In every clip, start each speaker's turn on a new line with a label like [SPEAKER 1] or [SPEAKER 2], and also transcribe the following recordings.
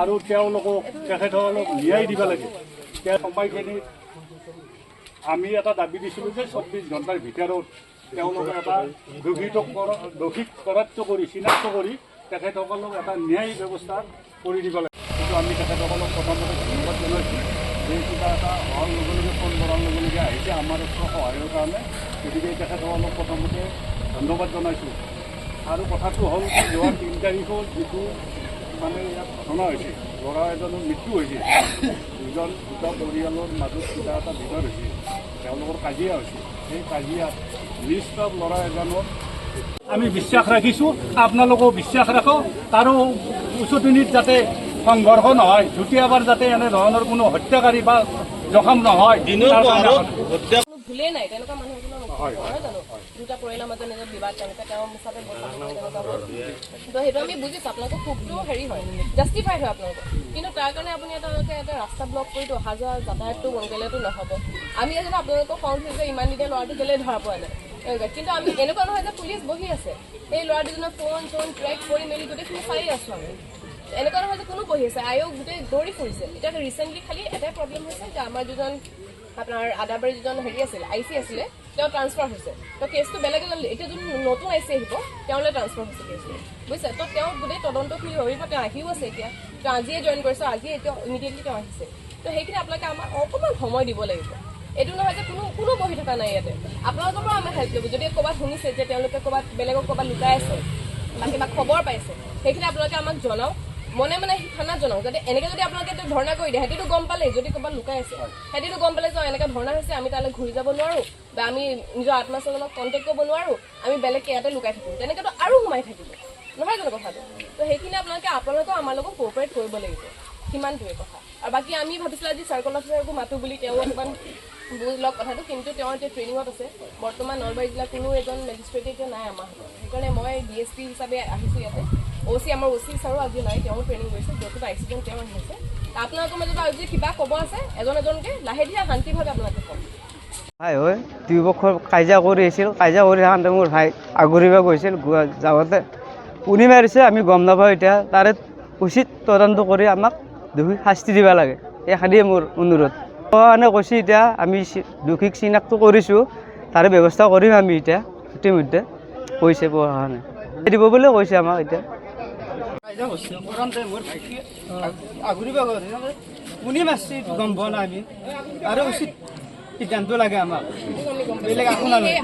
[SPEAKER 1] আৰু তেওঁলোকক তেখেতসকলক ন্যায় দিব লাগে। त्या সময়খিনি আমি এটা দাবী দিছিলোঁ যে 24 ঘণ্টাৰ ভিতৰত তেওঁলোকে এটা দোষিত কৰাত্ব কৰি চিনাক্ত কৰি তেখেতসকলক এটা ন্যায় ব্যৱস্থা কৰি দিব লাগে। কিন্তু আমি তেখেতসকলক প্ৰথমতে ধন্যবাদ জনাইছোঁ যে কিবা এটা হোৱাৰ লগে লগে ফোন কৰাৰ লগে লগে আহিছে আমাৰ সহায়ৰ কাৰণে। গতিকে তেখেতসকলক প্ৰথমতে ধন্যবাদ জনাইছোঁ। আৰু কথাটো হ'ল যোৱা 3 তাৰিখত যিটো মানে ইয়াত ঘটনা হৈছে, ল'ৰা এজনৰ মৃত্যু হৈছে, দুটা পৰিয়ালৰ মাজত কিবা এটা বিবাদ হৈছে, তেওঁলোকৰ কাজিয়া হৈছে। সেই কাজিয়াত নিষ্পাপ ল'ৰা এজনৰ আমি বিশ্বাস ৰাখিছোঁ, আপোনালোকেও বিশ্বাস ৰাখক। আৰু উচতনিত যাতে সংঘৰ্ষ নহয়, দ্বিতীয়বাৰ যাতে এনেধৰণৰ কোনো হত্যাকাৰী বা জখম নহয়।
[SPEAKER 2] ভুলেই নাই তেনেকুৱা মানুহ নহয় জানো, দুটা পৰিয়ালৰ মাজত নিজৰ বিবাদ তেনেকৈ তেওঁ হিচাপে তো সেইটো আমি বুজিছোঁ। আপোনালোকৰ খুবটো হেৰি হয়, জাষ্টিফাইড হয় আপোনালোকৰ, কিন্তু তাৰ কাৰণে আপুনি এটা ৰাস্তা ব্লক কৰিতো অহা যোৱা যাতায়াতটো বন্ধ কৰিলেতো নহ'ব। আমি জানো আপোনালোকক কওঁ যে ইমান দিনে ল'ৰাটো কেলৈ ধৰা পোৱা নাই, কিন্তু আমি এনেকুৱা নহয় যে পুলিচ বহি আছে, এই ল'ৰা দুজনৰ ফোন ট্ৰেক কৰি মেলি গোটেইখিনি চাই আছোঁ আমি। এনেকুৱা নহয় যে কোনো বহি আছে, আয়োগ গোটেই দৌৰি ফুৰিছে। এতিয়া ৰিচেণ্টলি খালি এটাই প্ৰব্লেম হৈছে যে আমাৰ দুজন আপোনাৰ আদাবাৰী যিজন হেৰি আছিল আই চি আছিলে, তেওঁ ট্ৰান্সফাৰ হৈছে। তো কেছটো বেলেগ এজন এতিয়া যোন নতুন আই চি আহিব তেওঁলৈ ট্ৰান্সফাৰ হৈছে কেছটো, বুজিছে। তো তেওঁ গোটেই তদন্তখিনি হৈ তেওঁ আহিও আছে এতিয়া, তেওঁ আজিয়ে জইন কৰিছে, আজিয়ে এতিয়া ইমিডিয়েটলি তেওঁ আহিছে। তো সেইখিনি আপোনালোকে আমাক অকণমান সময় দিব লাগিব। এইটো নহয় যে কোনো বহি থকা নাই ইয়াতে, আপোনালোকৰ পৰা আমাৰ হেল্প ল'ব। যদি ক'ৰবাত শুনিছে যে তেওঁলোকে ক'ৰবাত বেলেগক ক'ৰবাত লুকাই আছে বা কিবা খবৰ পাইছে, সেইখিনি আপোনালোকে আমাক জনাওক, মনে থানাত জনাওক। যাতে এনেকৈ যদি আপোনালোকে ধৰ্ণা কৰি দিয়ে, সিহঁতিতো গম পালে যদি ক'ৰবাত লুকাই আছে, সিহঁতিতো গম পালে যে এনেকৈ ধৰ্ণা হৈছে, আমি তালৈ ঘূৰি যাব নোৱাৰোঁ বা আমি নিজৰ আত্মীয়স্বজনক কণ্টেক্ট কৰিব নোৱাৰোঁ, আমি বেলেগকৈ ইয়াতে লুকাই থাকিম, তেনেকৈতো আৰু সোমাই থাকিব, নহয় জানো কথাটো। তো সেইখিনি আপোনালোকেও আমাৰ লগত কোঅপাৰেট কৰিব লাগিব, সিমানটোৱে কথা। আৰু বাকী আমি ভাবিছিলোঁ আজি চাৰ্কল অফিচাৰকো মাতোঁ বুলি, তেওঁ অকণমান বুজ লওক কথাটো, কিন্তু তেওঁ এতিয়া ট্ৰেইনিঙত আছে। বৰ্তমান নলবাৰী জিলাৰ কোনো এজন মেজিষ্ট্ৰেট এতিয়া নাই আমাৰ হাতত, সেইকাৰণে মই DSP হিচাপে আহিছোঁ ইয়াতে। OC আমাৰ OC ছাৰো আজি নাই, তেওঁ ট্ৰেইনিং কৰিছে, য'ত আইচিডেণ্ট তেওঁ আহিছে। আপোনালোকৰ মাজত আজি কিবা ক'ব আছে এজনকে লাহে ধীৰে শান্তিভাৱে আপোনালোকে ক'ব।
[SPEAKER 3] ভাই হয় দুয়োপক্ষ কাজিয়া কৰি আছিল, কাজিয়া কৰি থাকোঁতে মোৰ ভাই আগুৰিব গৈছিল, যাওঁতে উনি মাৰিছে আমি গম নাপাওঁ। এতিয়া তাৰে উচিত তদন্ত কৰি আমাক দোষীক শাস্তি দিব লাগে, এইখানিয়ে মোৰ অনুৰোধ। মানে কৈছে এতিয়া আমি দোষীক চিনাক্ত কৰিছোঁ, তাৰে ব্যৱস্থা কৰিম আমি এতিয়া ইতিমধ্যে কৈছে প্ৰশাসনে দিব বুলি কৈছে আমাক। এতিয়া মোৰ ভাইটি আগুৰিব কোনে মাৰছি গম পোৱা নাই আমি, আৰু উচিত সিদ্ধান্ত লাগে আমাক, বেলেগ একো নালাগে।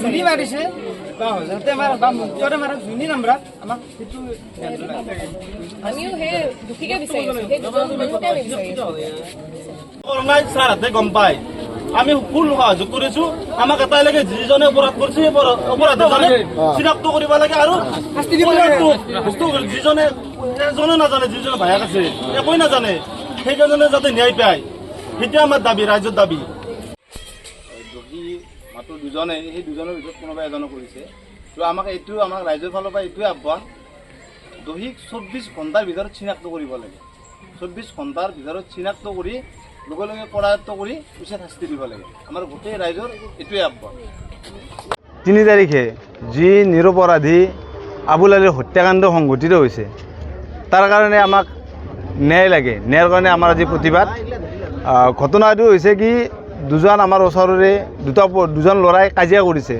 [SPEAKER 3] যোনে মাৰিছে বা হজাৰতে মাৰক বা মুক্তৰে মাৰক, যোনে নামৰাক আমাক সেইটো
[SPEAKER 2] আমিও সেই দোষীকে বিচাৰি আছোঁ, সেই দুজন মানুহকে আমি বিচাৰি আছোঁ।
[SPEAKER 4] ছাৰহঁতে গম পায়, আমি ফুল সহযোগ কৰিছোঁ। আমাক এটাই লাগে, যিজনে অপৰাধ কৰিছে সেই অপৰাধীজনে চিনাক্ত কৰিব লাগে আৰু শাস্তি দিব লাগে। বস্তু যিজনে এজনে নাজানে, যিজনে ভায়েক আছে একোৱে নাজানে, সেইজনে যাতে ন্যায় পায়, সেইটোৱে আমাৰ দাবী, ৰাইজৰ দাবী। দোষী মাত্ৰ দুজনে, সেই দুজনৰ ভিতৰত কোনোবা এজনে কৰিছে। তো আমাক ৰাইজৰ ফালৰ পৰা এইটোৱে আহ্বান, দোষীক 24 ঘণ্টাৰ ভিতৰত চিনাক্ত কৰিব লাগে। 24 ঘণ্টাৰ ভিতৰত চিনাক্ত কৰি লগে লগে কৰায়ত্ব কৰি উচিত শাস্তি দিব লাগে। আমাৰ গোটেই ৰাইজৰ এইটোৱে আহ্বান।
[SPEAKER 5] 3 তাৰিখে যি নিৰপৰাধী আবুল আলীৰ হত্যাকাণ্ড সংঘটিত হৈছে, তাৰ কাৰণে আমাক ন্যায় লাগে। ন্যায়ৰ কাৰণে আমাৰ আজি প্ৰতিবাদ। ঘটনাটো হৈছে কি, দুজন আমাৰ ওচৰৰে দুজন ল'ৰাই কাজিয়া কৰিছে,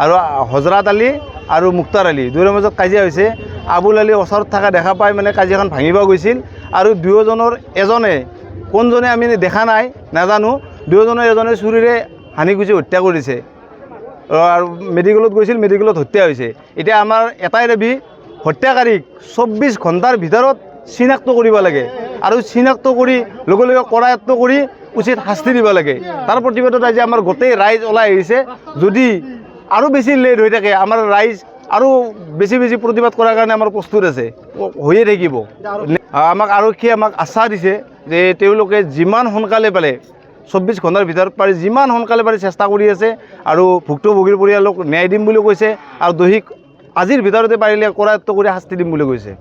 [SPEAKER 5] আৰু হজৰত আলী আৰু মুক্তাৰ আলী দুয়োৰে মাজত কাজিয়া হৈছে। আবুল আলী ওচৰত থকা দেখা পাই মানে কাজিয়াখন ভাঙিব গৈছিল, আৰু দুয়োজনৰ এজনে কোনজনে আমি দেখা নাই নাজানো, দুয়োজনৰ এজনে চুৰিৰে হানি খুচি হত্যা কৰিছে আৰু মেডিকেলত গৈছিল, মেডিকেলত হত্যা হৈছে। এতিয়া আমাৰ এটাই দাবী, হত্যাকাৰীক 24 ঘণ্টাৰ ভিতৰত চিনাক্ত কৰিব লাগে, আৰু চিনাক্ত কৰি লগে লগে কৰায়ত্ব কৰি উচিত শাস্তি দিব লাগে। তাৰ প্ৰতিবাদত আজি আমাৰ গোটেই ৰাইজ ওলাই আহিছে। যদি আৰু বেছি লেট হৈ থাকে, আমাৰ ৰাইজ আৰু বেছি প্ৰতিবাদ কৰাৰ কাৰণে আমাৰ প্ৰস্তুত আছে, হৈয়ে থাকিব। আমাক আৰক্ষীয়ে আমাক আশ্বাস দিছে যে তেওঁলোকে যিমান সোনকালে পাৰে 24 ঘণ্টাৰ ভিতৰত পাৰি যিমান সোনকালে পাৰি চেষ্টা কৰি আছে, আৰু ভুক্তভোগীৰ পৰিয়ালক ন্যায় দিম বুলি কৈছে, আৰু দোষীক আজিৰ ভিতৰতে পাৰিলে কৰায়ত্ব কৰি শাস্তি দিম বুলি কৈছে।